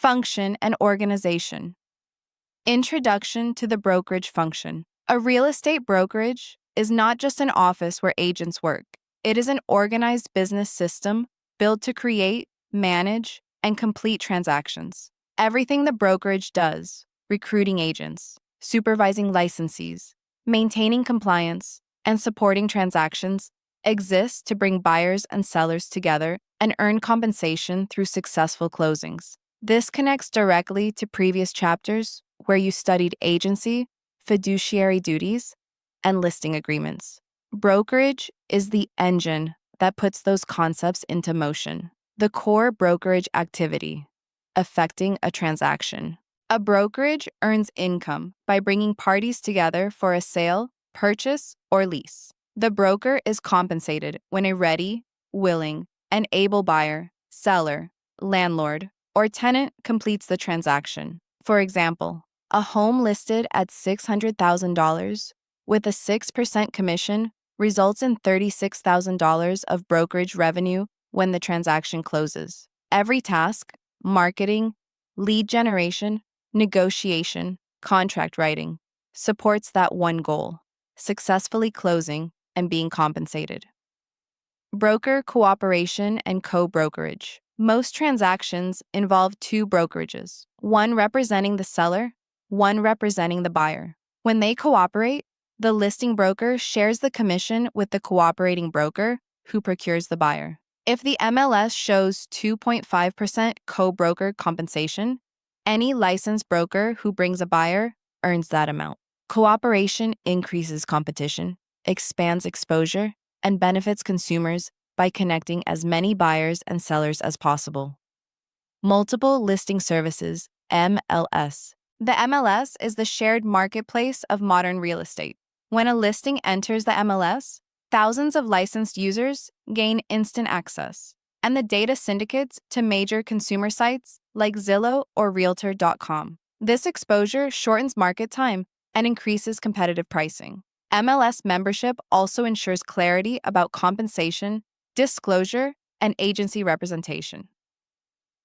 Function and organization. Introduction to the brokerage function. A real estate brokerage is not just an office where agents work. It is an organized business system built to create, manage, and complete transactions. Everything the brokerage does, recruiting agents, supervising licensees, maintaining compliance, and supporting transactions, exists to bring buyers and sellers together and earn compensation through successful closings. This connects directly to previous chapters where you studied agency, fiduciary duties, and listing agreements. Brokerage is the engine that puts those concepts into motion. The core brokerage activity, affecting a transaction. A brokerage earns income by bringing parties together for a sale, purchase, or lease. The broker is compensated when a ready, willing, and able buyer, seller, landlord, or tenant completes the transaction. For example, a home listed at $600,000 with a 6% commission results in $36,000 of brokerage revenue when the transaction closes. Every task, marketing, lead generation, negotiation, contract writing, supports that one goal, successfully closing and being compensated. Broker cooperation and co-brokerage. Most transactions involve two brokerages, one representing the seller, one representing the buyer. When they cooperate, the listing broker shares the commission with the cooperating broker who procures the buyer. If the MLS shows 2.5% co-broker compensation, any licensed broker who brings a buyer earns that amount. Cooperation increases competition, expands exposure, and benefits consumers by connecting as many buyers and sellers as possible. Multiple Listing Services, MLS. The MLS is the shared marketplace of modern real estate. When a listing enters the MLS, thousands of licensed users gain instant access, and the data syndicates to major consumer sites like Zillow or Realtor.com. This exposure shortens market time and increases competitive pricing. MLS membership also ensures clarity about compensation, disclosure, and agency representation.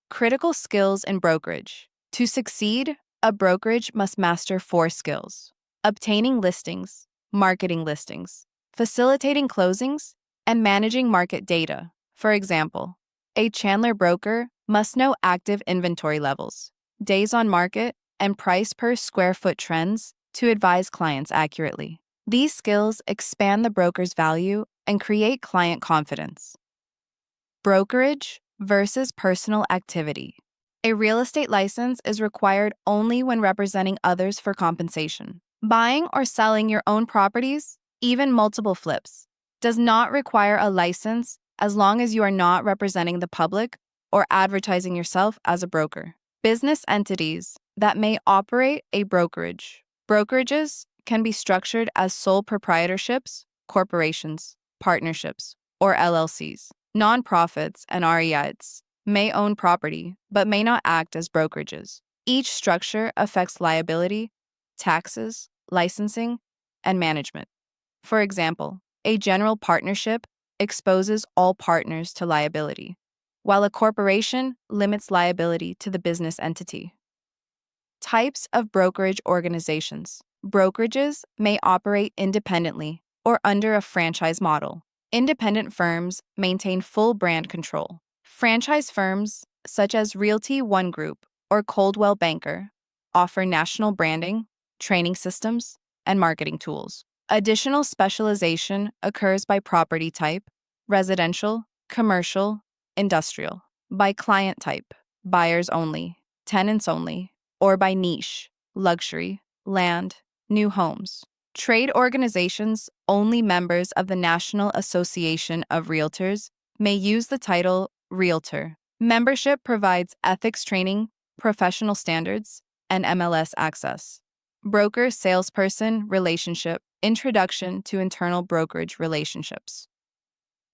Critical skills in brokerage. To succeed, a brokerage must master 4 skills: obtaining listings, marketing listings, facilitating closings, and managing market data. For example, a Chandler broker must know active inventory levels, days on market, and price per square foot trends to advise clients accurately. These skills expand the broker's value and create client confidence. Brokerage versus personal activity. A real estate license is required only when representing others for compensation. Buying or selling your own properties, even multiple flips, does not require a license as long as you are not representing the public or advertising yourself as a broker. Business entities that may operate a brokerage. Brokerages can be structured as sole proprietorships, corporations, partnerships, or LLCs. Nonprofits and REITs may own property but may not act as brokerages. Each structure affects liability, taxes, licensing, and management. For example, a general partnership exposes all partners to liability, while a corporation limits liability to the business entity. Types of brokerage organizations. Brokerages may operate independently or under a franchise model. Independent firms maintain full brand control. Franchise firms, such as Realty One Group or Coldwell Banker, offer national branding, training systems, and marketing tools. Additional specialization occurs by property type, residential, commercial, industrial, by client type, buyers only, tenants only, or by niche, luxury, land, new homes. Trade organizations, only members of the National Association of Realtors, may use the title Realtor. Membership provides ethics training, professional standards, and MLS access. Broker-salesperson relationship, introduction to internal brokerage relationships.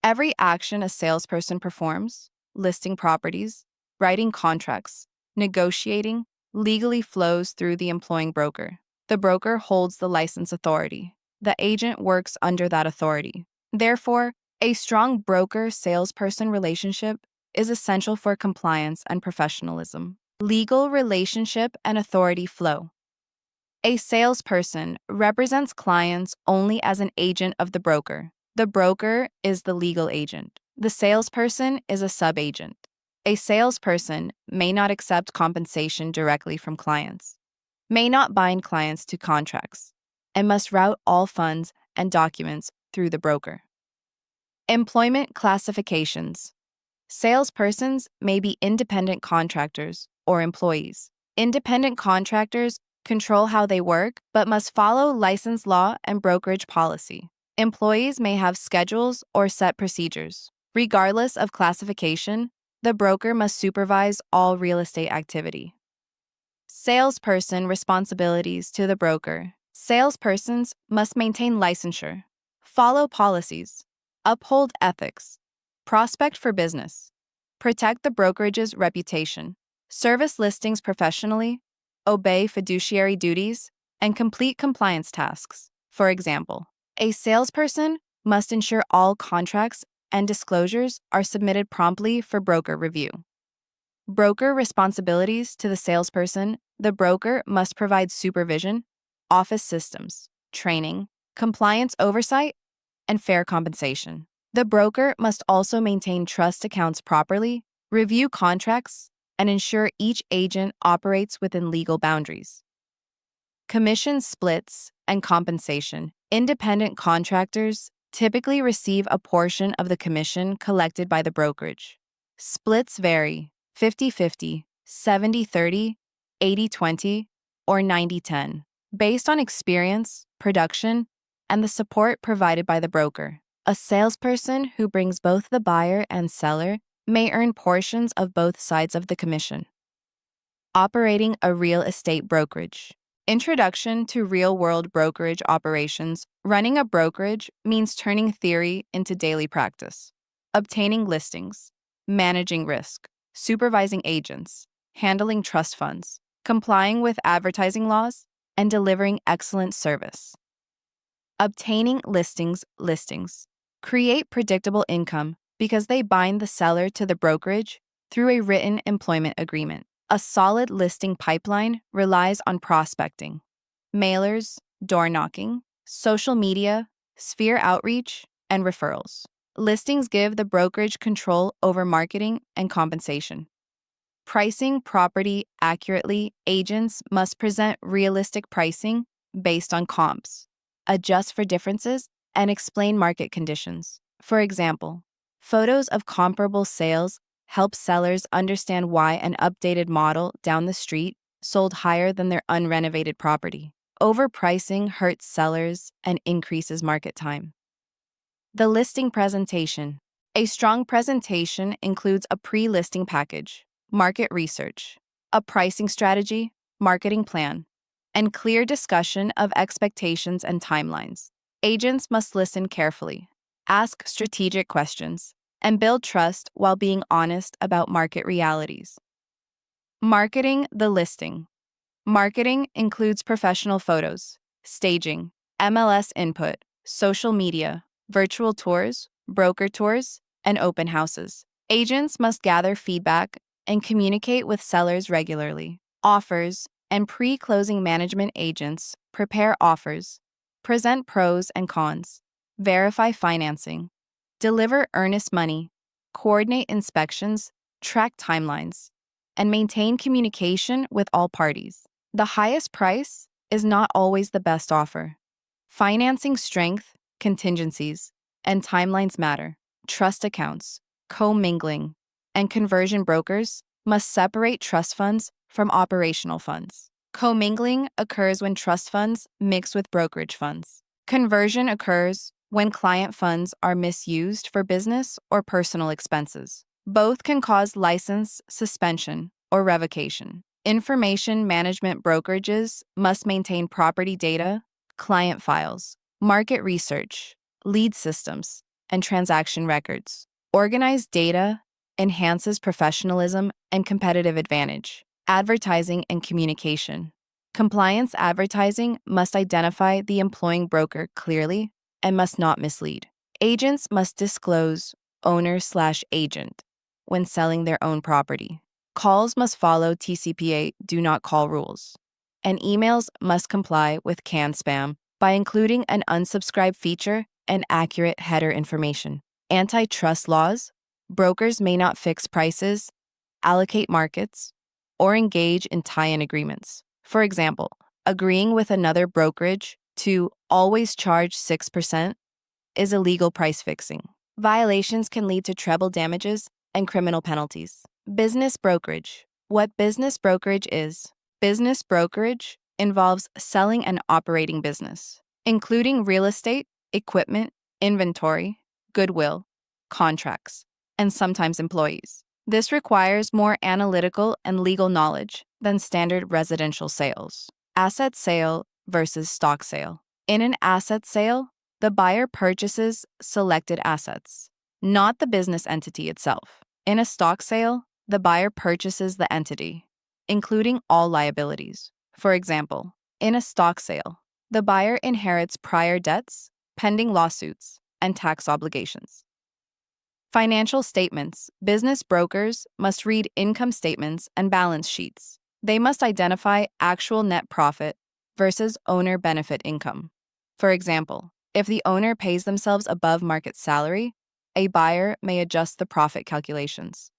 Every action a salesperson performs, listing properties, writing contracts, negotiating, legally flows through the employing broker. The broker holds the license authority. The agent works under that authority. Therefore, a strong broker-salesperson relationship is essential for compliance and professionalism. Legal relationship and authority flow. A salesperson represents clients only as an agent of the broker. The broker is the legal agent. The salesperson is a subagent. A salesperson may not accept compensation directly from clients, may not bind clients to contracts, and must route all funds and documents through the broker. Employment classifications. Salespersons may be independent contractors or employees. Independent contractors control how they work but must follow license law and brokerage policy. Employees may have schedules or set procedures. Regardless of classification, the broker must supervise all real estate activity. Salesperson responsibilities to the broker. Salespersons must maintain licensure, follow policies, uphold ethics, prospect for business, protect the brokerage's reputation, service listings professionally, obey fiduciary duties, and complete compliance tasks. For example, a salesperson must ensure all contracts and disclosures are submitted promptly for broker review. Broker responsibilities to the salesperson. The broker must provide supervision, office systems, training, compliance oversight, and fair compensation. The broker must also maintain trust accounts properly, review contracts, and ensure each agent operates within legal boundaries. Commission splits and compensation. Independent contractors typically receive a portion of the commission collected by the brokerage. Splits vary 50-50, 70-30, 80-20, or 90-10, based on experience, production, and the support provided by the broker. A salesperson who brings both the buyer and seller may earn portions of both sides of the commission. Operating a real estate brokerage. Introduction to real-world brokerage operations. Running a brokerage means turning theory into daily practice. Obtaining listings, managing risk, supervising agents, handling trust funds, complying with advertising laws, and delivering excellent service. Obtaining listings. Create predictable income because they bind the seller to the brokerage through a written employment agreement. A solid listing pipeline relies on prospecting, mailers, door knocking, social media, sphere outreach, and referrals. Listings give the brokerage control over marketing and compensation. Pricing property accurately. Agents must present realistic pricing based on comps, adjust for differences, and explain market conditions. For example, photos of comparable sales help sellers understand why an updated model down the street sold higher than their unrenovated property. Overpricing hurts sellers and increases market time. The listing presentation. A strong presentation includes a pre-listing package, market research, a pricing strategy, marketing plan, and clear discussion of expectations and timelines. Agents must listen carefully, ask strategic questions, and build trust while being honest about market realities. Marketing the listing. Marketing includes professional photos, staging, MLS input, social media, virtual tours, broker tours, and open houses. Agents must gather feedback and communicate with sellers regularly. Offers and pre-closing management agents prepare offers, present pros and cons, verify financing, deliver earnest money, coordinate inspections, track timelines, and maintain communication with all parties. The highest price is not always the best offer. Financing strength, contingencies, and timelines matter. Trust accounts, commingling, and conversion brokers must separate trust funds from operational funds. Commingling occurs when trust funds mix with brokerage funds. Conversion occurs when client funds are misused for business or personal expenses. Both can cause license suspension or revocation. Information management brokerages must maintain property data, client files, market research, lead systems, and transaction records. Organized data enhances professionalism and competitive advantage. Advertising and communication. Compliance advertising must identify the employing broker clearly and must not mislead. Agents must disclose owner/agent when selling their own property. Calls must follow TCPA do not call rules, and emails must comply with canned spam by including an unsubscribe feature and accurate header information. Antitrust laws: brokers may not fix prices, allocate markets, or engage in tie-in agreements. For example, agreeing with another brokerage to always charge 6% is illegal price fixing. Violations can lead to treble damages and criminal penalties. Business brokerage. What business brokerage is? Business brokerage involves selling and operating business, including real estate, equipment, inventory, goodwill, contracts, and sometimes employees. This requires more analytical and legal knowledge than standard residential sales. Asset sale versus stock sale. In an asset sale, the buyer purchases selected assets, not the business entity itself. In a stock sale, the buyer purchases the entity, including all liabilities. For example, in a stock sale, the buyer inherits prior debts, pending lawsuits, and tax obligations. Financial statements. Business brokers must read income statements and balance sheets. They must identify actual net profit versus owner benefit income. For example, if the owner pays themselves above market salary, a buyer may adjust the profit calculations.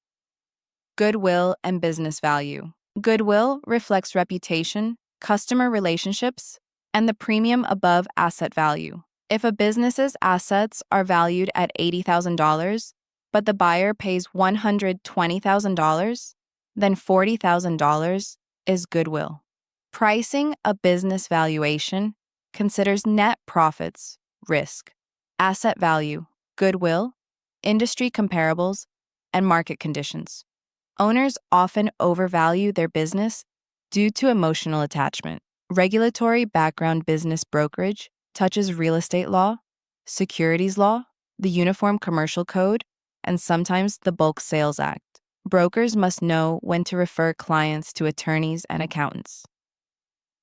Goodwill and business value. Goodwill reflects reputation, customer relationships, and the premium above asset value. If a business's assets are valued at $80,000, but the buyer pays $120,000, then $40,000 is goodwill. Pricing a business valuation considers net profits, risk, asset value, goodwill, industry comparables, and market conditions. Owners often overvalue their business due to emotional attachment. Regulatory background. Business brokerage touches real estate law, securities law, the Uniform Commercial Code, and sometimes the Bulk Sales Act. Brokers must know when to refer clients to attorneys and accountants.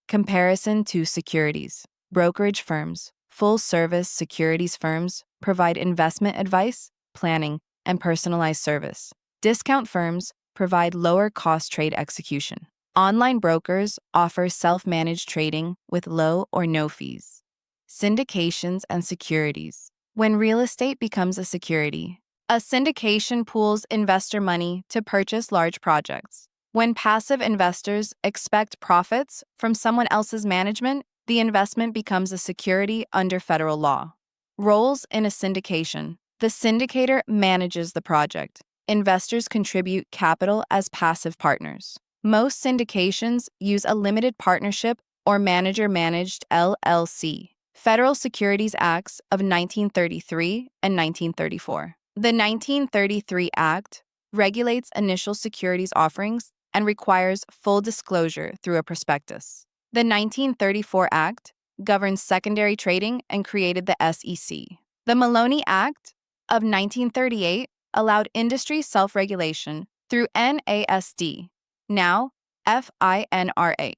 Comparison to securities. Brokerage firms. Full-service securities firms provide investment advice, planning, and personalized service. Discount firms provide lower-cost trade execution. Online brokers offer self-managed trading with low or no fees. Syndications and securities. When real estate becomes a security, a syndication pools investor money to purchase large projects. When passive investors expect profits from someone else's management, the investment becomes a security under federal law. Roles in a syndication. The syndicator manages the project. Investors contribute capital as passive partners. Most syndications use a limited partnership or manager-managed LLC. Federal Securities Acts of 1933 and 1934. The 1933 Act regulates initial securities offerings and requires full disclosure through a prospectus. The 1934 Act governs secondary trading and created the SEC. The Maloney Act of 1938 allowed industry self-regulation through NASD, now FINRA.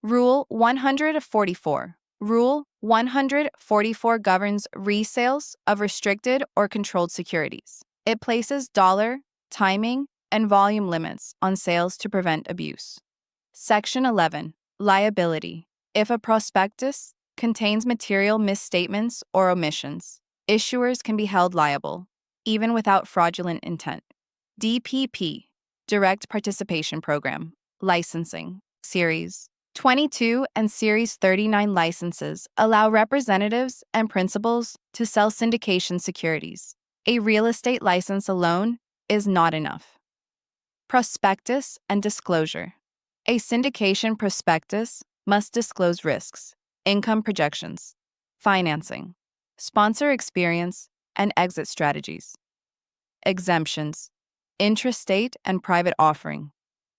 Rule 144. Rule 144 governs resales of restricted or controlled securities. It places dollar, timing, and volume limits on sales to prevent abuse. Section 11. Liability. If a prospectus contains material misstatements or omissions, issuers can be held liable, even without fraudulent intent. DPP. Direct Participation Program. Licensing. Series 22 and Series 39 licenses allow representatives and principals to sell syndication securities. A real estate license alone is not enough. Prospectus and disclosure. A syndication prospectus must disclose risks, income projections, financing, sponsor experience, and exit strategies. Exemptions. Intrastate and private offering.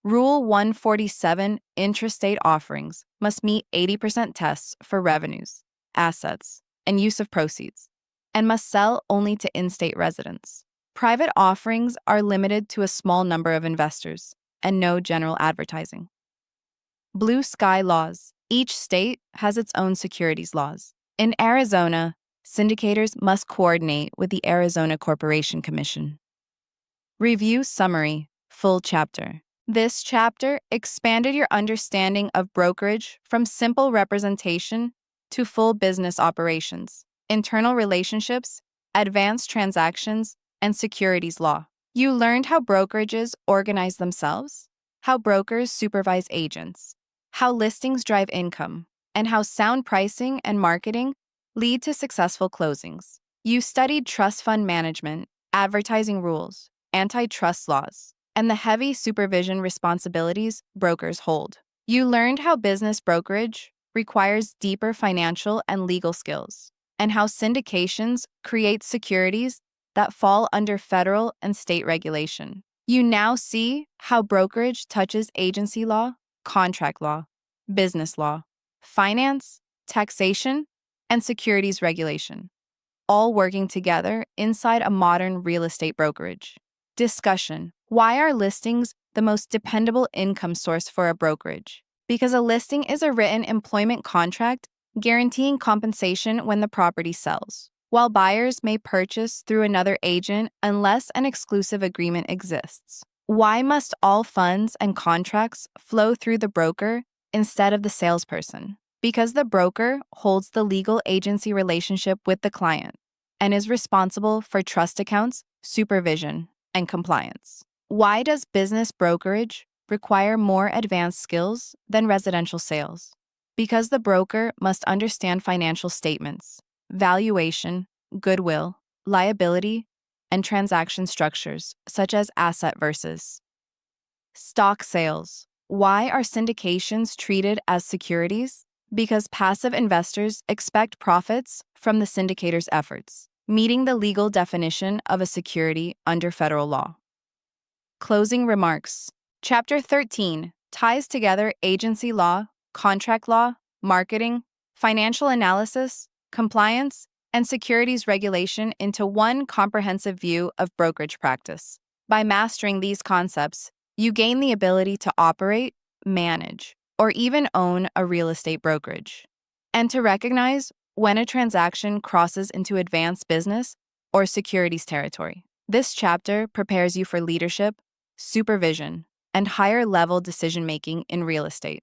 Rule 147 intrastate offerings must meet 80% tests for revenues, assets, and use of proceeds, and must sell only to in-state residents. Private offerings are limited to a small number of investors and no general advertising. Blue sky laws. Each state has its own securities laws. In Arizona, syndicators must coordinate with the Arizona Corporation Commission. Review summary, full chapter. This chapter expanded your understanding of brokerage from simple representation to full business operations, internal relationships, advanced transactions, and securities law. You learned how brokerages organize themselves, how brokers supervise agents, how listings drive income, and how sound pricing and marketing lead to successful closings. You studied trust fund management, advertising rules, antitrust laws, and the heavy supervision responsibilities brokers hold. You learned how business brokerage requires deeper financial and legal skills, and how syndications create securities that fall under federal and state regulation. You now see how brokerage touches agency law, contract law, business law, finance, taxation, and securities regulation, all working together inside a modern real estate brokerage. Discussion: why are listings the most dependable income source for a brokerage? Because a listing is a written employment contract guaranteeing compensation when the property sells, while buyers may purchase through another agent unless an exclusive agreement exists. Why must all funds and contracts flow through the broker instead of the salesperson? Because the broker holds the legal agency relationship with the client and is responsible for trust accounts, supervision, and compliance. Why does business brokerage require more advanced skills than residential sales? Because the broker must understand financial statements, valuation, goodwill, liability, and transaction structures, such as asset versus stock sales. Why are syndications treated as securities? Because passive investors expect profits from the syndicator's efforts, meeting the legal definition of a security under federal law. Closing remarks. Chapter 13 ties together agency law, contract law, marketing, financial analysis, compliance, and securities regulation into one comprehensive view of brokerage practice. By mastering these concepts, you gain the ability to operate, manage, or even own a real estate brokerage, and to recognize when a transaction crosses into advanced business or securities territory. This chapter prepares you for leadership, supervision, and higher-level decision-making in real estate.